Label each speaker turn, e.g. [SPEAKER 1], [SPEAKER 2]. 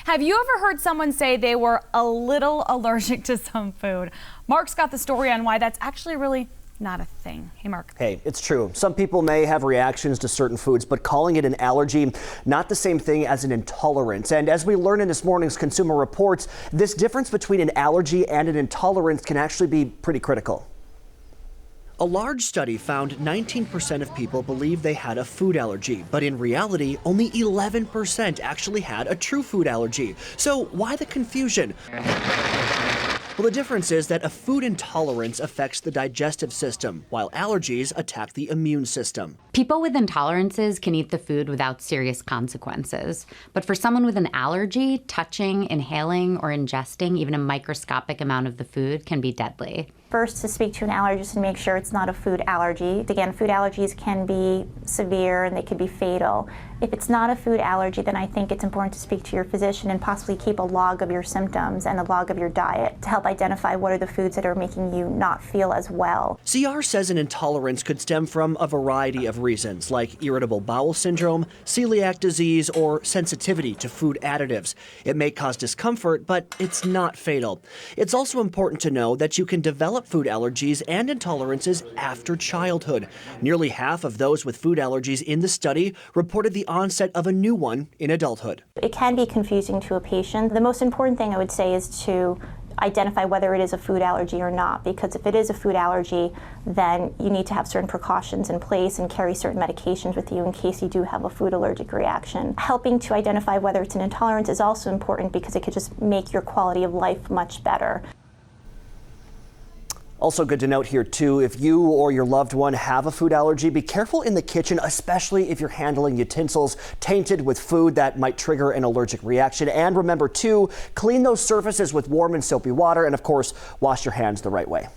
[SPEAKER 1] Have you ever heard someone say they were a little allergic to some food? Mark's got the story on why that's actually really not a thing. Hey, Mark.
[SPEAKER 2] Hey, it's true. Some people may have reactions to certain foods, but calling it an allergy, not the same thing as an intolerance. And as we learn in this morning's Consumer Reports, this difference between an allergy and an intolerance can actually be pretty critical. A large study found 19% of people believed they had a food allergy, but in reality, only 11% actually had a true food allergy. So why the confusion? Well, the difference is that a food intolerance affects the digestive system, while allergies attack the immune system.
[SPEAKER 3] People with intolerances can eat the food without serious consequences. But for someone with an allergy, touching, inhaling, or ingesting even a microscopic amount of the food can be deadly.
[SPEAKER 4] First, to speak to an allergist and make sure it's not a food allergy. Again, food allergies can be severe and they could be fatal. If it's not a food allergy, then I think it's important to speak to your physician and possibly keep a log of your symptoms and a log of your diet to help identify what are the foods that are making you not feel as well.
[SPEAKER 2] CR says an intolerance could stem from a variety of reasons, like irritable bowel syndrome, celiac disease, or sensitivity to food additives. It may cause discomfort, but it's not fatal. It's also important to know that you can develop food allergies and intolerances after childhood. Nearly half of those with food allergies in the study reported the onset of a new one in adulthood.
[SPEAKER 4] It can be confusing to a patient. The most important thing I would say is to identify whether it is a food allergy or not, because if it is a food allergy, then you need to have certain precautions in place and carry certain medications with you in case you do have a food allergic reaction. Helping to identify whether it's an intolerance is also important because it could just make your quality of life much better.
[SPEAKER 2] Also good to note here too, if you or your loved one have a food allergy, be careful in the kitchen, especially if you're handling utensils tainted with food that might trigger an allergic reaction. And remember too, clean those surfaces with warm and soapy water, and of course, wash your hands the right way.